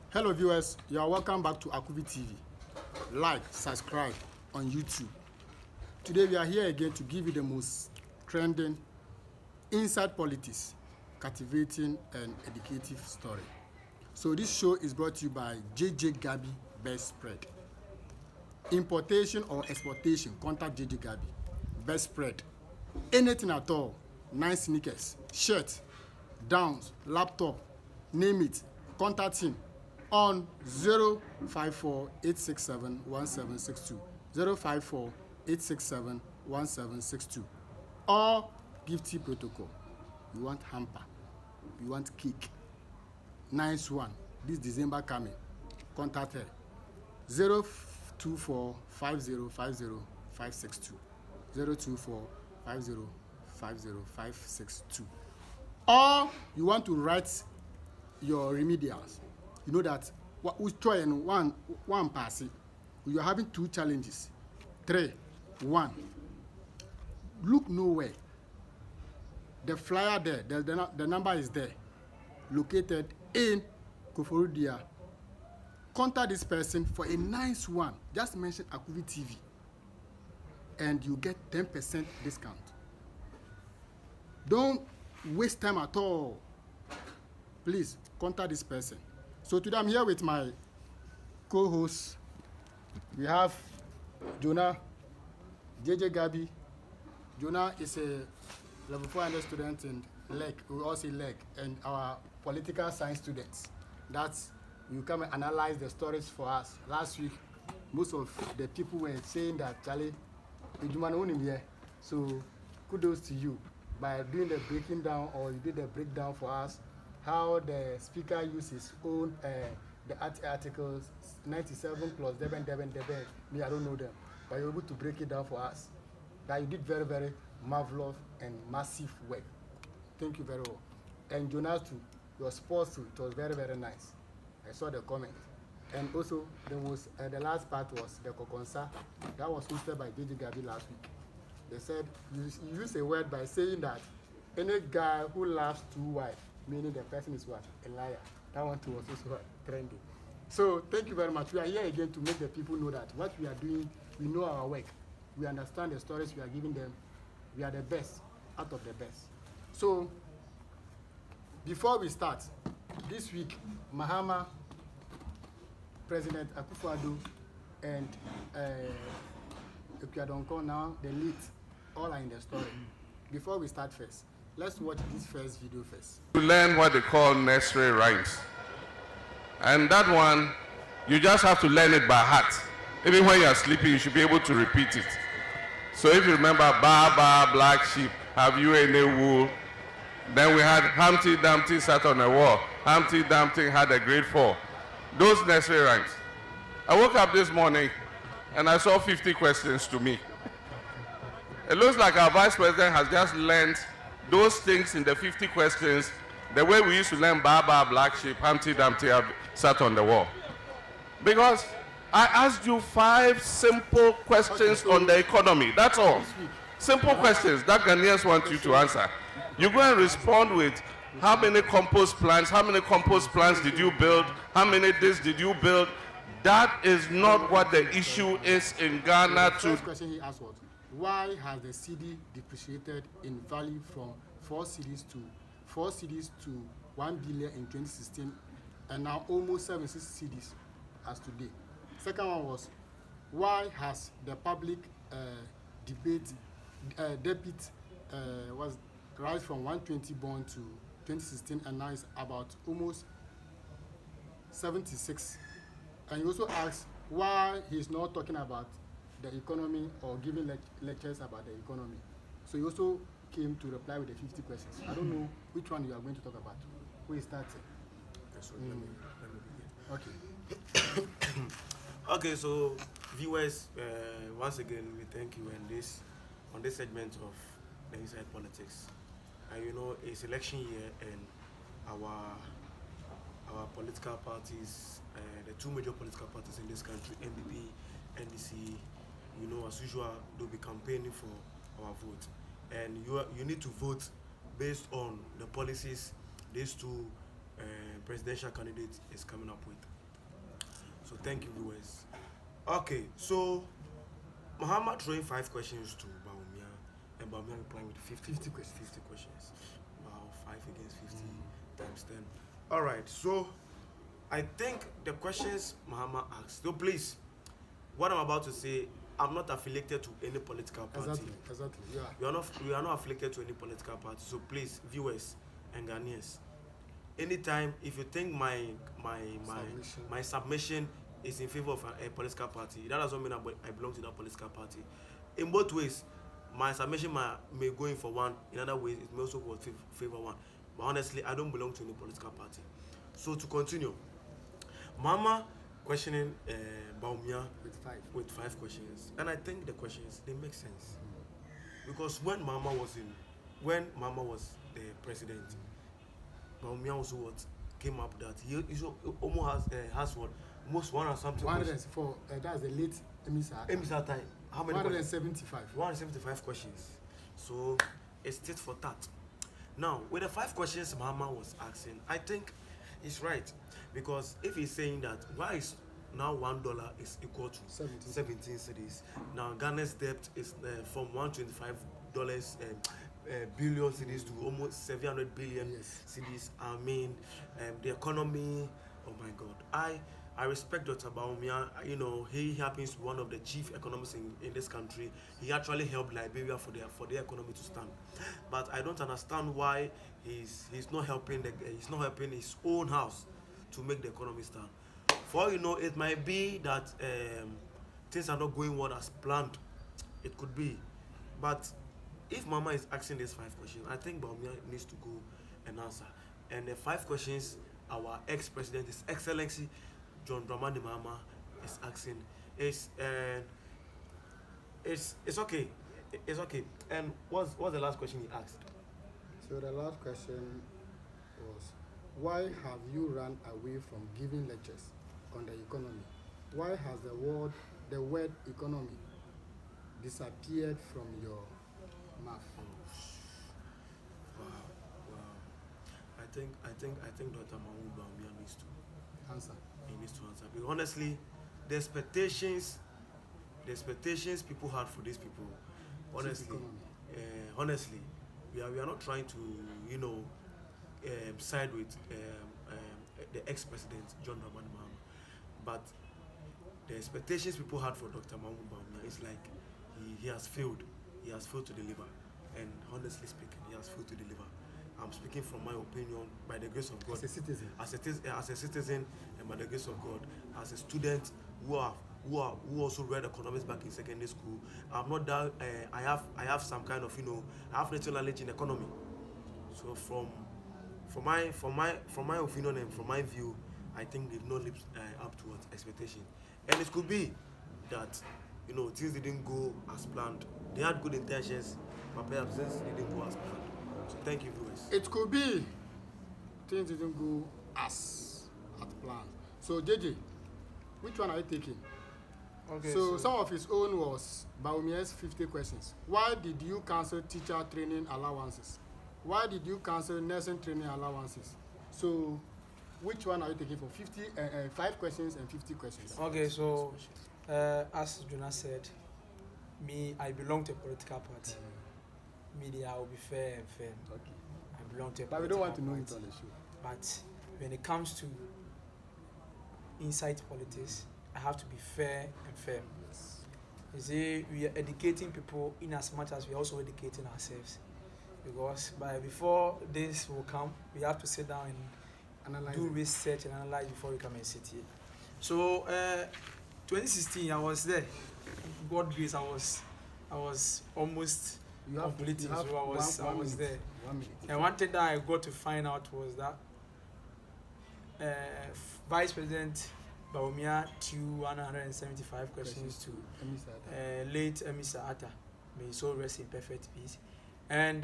Hello viewers, you are welcome back to Akuvi TV. Like, subscribe on YouTube. Today we are here again to give you the most trending inside politics, captivating and educative story. So this show is brought to you by JJ Gabi Best Spread. Importation or exportation, contact JJ Gabi Best Spread. Anything at all, nice sneakers, shirt, downs, laptop, name it, contact him on 054-867-1762, 054-867-1762, or gift tea protocol. You want hamper, you want cake, nice one. This December coming, contact her 024-5050-562, 024-5050-562, or you want to write your remedials. You know that we try and one pass it. You are having two challenges. 3, 1. Look nowhere. The flyer there, the number is there, located in Koforidua. Contact this person for a nice one. Just mention Akuvi TV, and you get 10% discount. Don't waste time at all. Please contact this person. So today I'm here with my co-host. We have Jonah, JJ Gabi. Jonah is a level 400 student in LEC. We all say LEC, and our political science students. That's you come and analyze the stories for us. Last week, most of the people were saying that Charlie, here. So kudos to you by doing the breaking down, or you did the breakdown for us. How the speaker used his own the articles 97 plus Deben. Me, I don't know them, but you're able to break it down for us. That you did very, very marvelous and massive work. Thank you very well. And Jonas too, your sports too, it was very, very nice. I saw the comment. And also there was the last part was the Kokonsa. That was hosted by JJ Gabi last week. They said you use a word by saying that any guy who loves 2 wives, meaning the person is what? A liar. That one too was also trending. So thank you very much. We are here again to make the people know that what we are doing, we know our work. We understand the stories we are giving them. We are the best out of the best. So before we start, this week, Mahama, President Akufo-Addo, and Ekuadonko now, the lead, all are in the story. Before we start first, let's watch this first video first. To learn what they call nursery rhymes. And that one, you just have to learn it by heart. Even when you are sleeping, you should be able to repeat it. So if you remember, Ba Ba, black sheep, have you any wool? Then we had Humpty Dumpty sat on a wall. Humpty Dumpty had a great fall. Those nursery rhymes. I woke up this morning and I saw 50 questions to me. It looks like our vice president has just learned those things in the 50 questions the way we used to learn Ba Ba, black sheep, Humpty Dumpty sat on the wall. Because I asked you 5 simple questions on the economy. That's all. Simple questions that Ghanaians want you to answer. You go and respond with how many compost plants did you build? How many this did you build? That is not what the issue is in Ghana. The first question he asked was, why has the cedi depreciated in value from 4 cedis to 1 billion in 2016, and now almost 76 cedis as today? Second one was, why has the public debt was rise from 120 bond to 2016, and now it's about almost 76. And he also asked why he's not talking about the economy or giving lectures about the economy. So he also came to reply with the 50 questions. I don't know which one you are going to talk about. Who is starting? Okay, so let me begin. Okay. Okay, so viewers, once again we thank you on this segment of the Inside Politics. And you know, it's election year, and our political parties, the 2 major political parties in this country, NPP, NDC, you know, as usual, they'll be campaigning for our vote. And you need to vote based on the policies these 2 presidential candidates is coming up with. So thank you, viewers. Okay, so Muhammad throwing 5 questions to Baumia, and Baumia replying with 50 questions. 50 questions. Wow, 5 against 50 times 10. All right, so I think the questions Muhammad asked. So please, what I'm about to say, I'm not affiliated to any political party. Exactly. Yeah. We are not affiliated to any political party. So please, viewers and Ghanaians, anytime if you think my submission is in favor of a political party, that doesn't mean I belong to that political party. In both ways, my submission may go in for one, in other ways it may also go favor one. But honestly, I don't belong to any political party. So to continue, Mama questioning Baumia with 5 questions, and I think the questions they make sense because when Mama was the president, Baumia also what came up that he almost has what most 100 and something. 104. That's the late Emisa time. How many? 175. 175 questions. So it's tit for tat. Now with the 5 questions Mama was asking, I think he's right because if he's saying that why is now $1 is equal to 17 cedis. Now Ghana's debt is from $125 billion cedis to almost 700 billion cedis. I mean, the economy. Oh my God, I respect Dr. Baumia. You know, he happens to be one of the chief economists in this country. He actually helped Liberia for the economy to stand. But I don't understand why he's not helping his own house to make the economy stand. For all you know, it might be that things are not going well as planned. It could be. But if Mama is asking these 5 questions, I think Baumia needs to go and answer. And the 5 questions our ex-president, His Excellency John Dramani Mahama, is asking is it's okay. It's okay. And what's the last question he asked? So the last question was, why have you run away from giving lectures on the economy? Why has the word economy disappeared from your mouth? Wow. I think Dr. Mahmoud Baumia needs to Answer. He needs to answer. Because honestly, the expectations people had for these people, honestly, we are not trying to side with the ex-president John Dramani Mahama, but the expectations people had for Dr. Mahmoud Baumia is like he has failed. He has failed to deliver, and honestly speaking, he has failed to deliver. I'm speaking from my opinion by the grace of God. As a citizen. As a citizen, and by the grace of God, as a student who also read economics back in secondary school. I'm not that I have some kind of I have natural knowledge in economy. So from my opinion and from my view, I think they've not lived up to expectation. And it could be that things didn't go as planned. They had good intentions, but perhaps things didn't go as planned. So thank you, viewers. It could be things didn't go as planned. So JJ, which one are you taking? Okay. So some of his own was Baumia's 50 questions. Why did you cancel teacher training allowances? Why did you cancel nursing training allowances? So which one are you taking for 5 questions and 50 questions? Okay, so as Jonas said, I belong to a political party. Media, I will be fair and firm. Okay. I belong to a But we don't want to know it on the show. But when it comes to inside politics, I have to be fair and firm. Yes. You see, we are educating people in as much as we are also educating ourselves. Because before this will come, we have to sit down and do research and analyze before we come and sit here. So 2016, I was there. God grace, I was almost completing. So I was there. 1 minute. And one thing that I got to find out was that Vice President Baumia threw 175 questions to late Emisa Atta. May so rest in perfect peace. And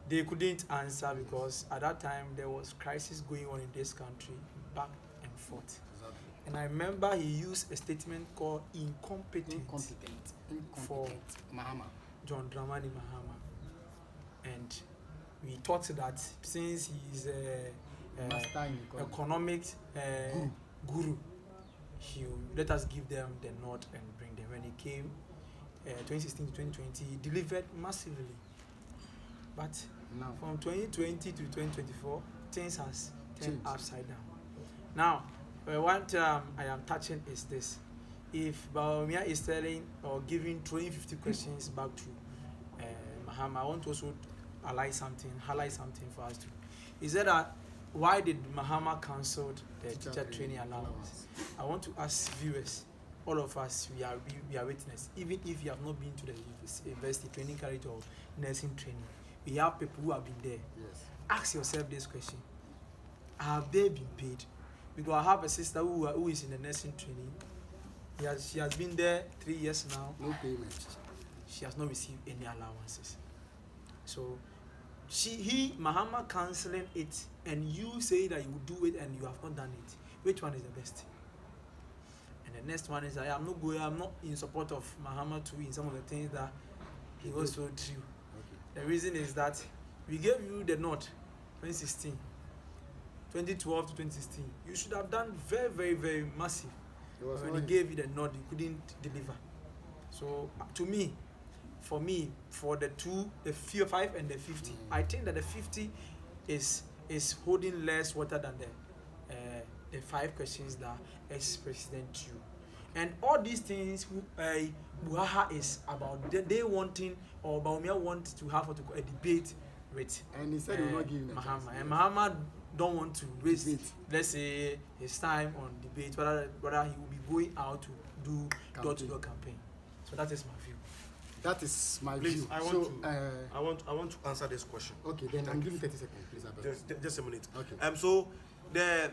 they couldn't answer because at that time there was crisis going on in this country, back and forth. Exactly. And I remember he used a statement called incompetent for Mahama. John Dramani Mahama. And we thought that since he's a Master in economics guru, he let us give them the nod and bring them. When he came 2016 to 2020, he delivered massively. But Now, from 2020 to 2024, things has turned Changed. upside down. Now, what I am touching is this. If Bawumia is telling or giving 50 questions back to Mahama, I want to also highlight something for us too. He said that why did Mahama cancel the teacher training allowance? I want to ask viewers, all of us, we are witness. Even if you have not been to the university training college or nursing training, we have people who have been there. yes. Ask yourself this question: have they been paid? Because I have a sister who is in the nursing training. She has been there 3 years now. No payment. She has not received any allowances. So Mahama cancelling it, and you say that you will do it and you have not done it. Which one is the best? And the next one is I'm not in support of Mahama too in some of the things that he also do. Okay. The reason is that we gave you the nod 2016, 2012 to 2016. You should have done very, very, very massive. It was When not he gave you the nod, you couldn't deliver. So for me, for the 5 and the 50, I think that the 50 is holding less water than the 5 questions that ex-president you. And all these things, Buhaha is about they wanting, or Bawumia wants to have a debate with And he said he will not give him a chance. Mahama. And Mahama don't want to waste, Debate. let's say, his time on debate, whether he will be going out to do door-to-door campaign. So that is my view. That is my Please, view. I want So, to I want to answer this question. okay, then I'm giving 30 seconds, please. I beg. Just a minute. Okay. So the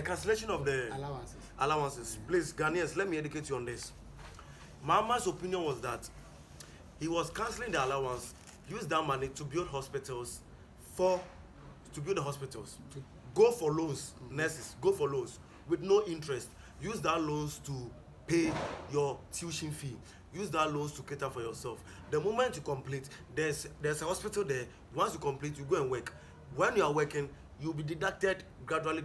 cancellation of the Allowances. please, Ghanaians, let me educate you on this. Mama's opinion was that he was cancelling the allowance, use that money to build hospitals, go for loans, nurses, go for loans with no interest. Use that loans to pay your tuition fee. Use that loans to cater for yourself. The moment you complete, there's a hospital there. Once you complete, you go and work. When you are working, you'll be deducted gradually,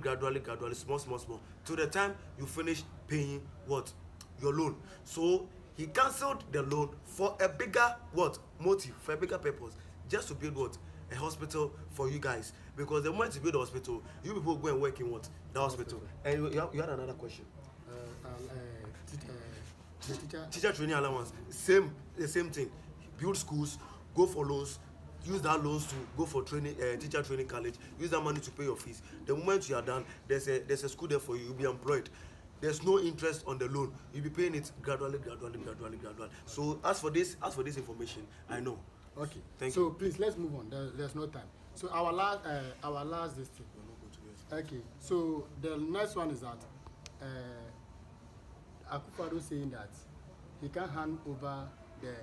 small, to the time you finish paying what? Your loan. So he cancelled the loan for a bigger motive, for a bigger purpose, just to build a hospital for you guys. Because the moment you build a hospital, you people go and work in the hospital. And you had another question. The teacher. Teacher training allowance, the same thing. Build schools, go for loans, use that loans to go for training, teacher training college. Use that money to pay your fees. The moment you are done, there's a school there for you. You'll be employed. There's no interest on the loan. You'll be paying it gradually. So as for this information, I know. Okay. Thank so you. please let's move on. There's no time. So our last this thing. Okay. So the next one is that Akufo-Addo saying that he can hand over the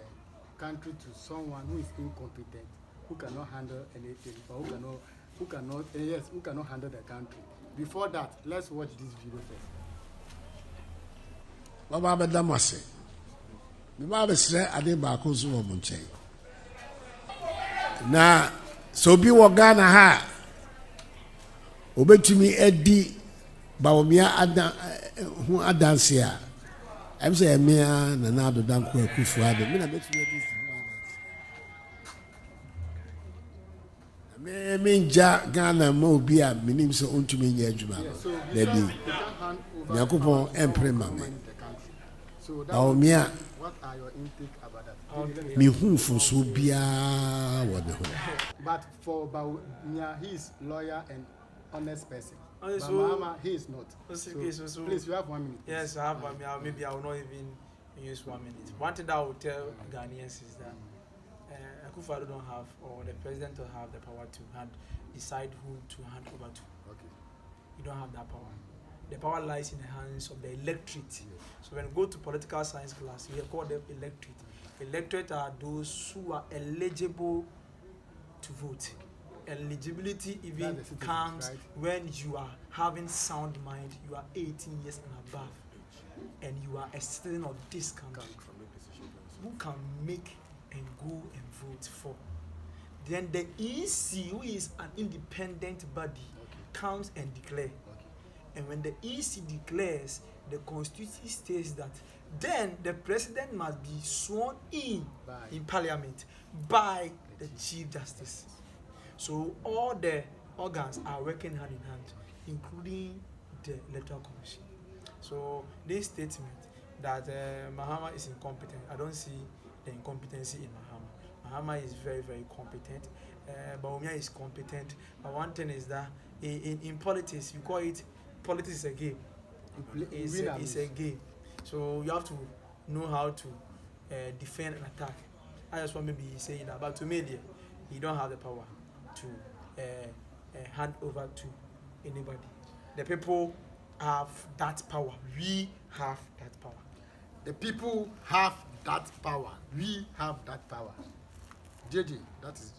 country to someone who is incompetent, who cannot handle anything, or who cannot handle the country. Before that, let's watch this video first. Baba Bedamase. Baba say ade baako so wo nkyɛn. Na so bi wɔ Ghana ha obetumi adi Bawumia ho adanse a I'm saying me na na do danko Akufo-Addo. Me na betumi adi me nja Ghana ma obi a menim se ontumi nya adwuma. So Da bi. he can hand over Nyakopɔn ɛmpere ma me. in the country. So that Bawumia what are your intake about that? me hu mfoso biara wɔ ne ho. But for Bawumia, he is lawyer and honest person. But So- Mahama, he is not. So- Please, you have 1 minute. please. Yes, I have. Maybe I will not even use 1 minute. One thing that I will tell Ghanaians is that Akufo-Addo don't have, or the president don't have the power to decide who to hand over to. Okay. You don't have that power. The power lies in the hands of the electorate. So when you go to political science class, we call them electorate. Electorate are those who are eligible to vote. Eligibility even That's the citizens, comes right? when you are having sound mind, you are 18 years and above, and you are a citizen of this country who can make and go and vote for. Then the EC, who is an independent body, comes and declare. And when the EC declares, the constitution states that then the president must be sworn in parliament by the chief justice. So all the organs are working hand in hand, including the electoral commission. So this statement that Mahama is incompetent, I don't see the incompetency in Mahama. Mahama is very, very competent. Bawumia is competent. But one thing is that in politics, you call it, politics is a game. It's a game. So you have to know how to defend and attack. I just want to be saying that. But to me, you don't have the power to hand over to anybody. The people have that power. We have that power. The people have that power. We have that power. JJ, that is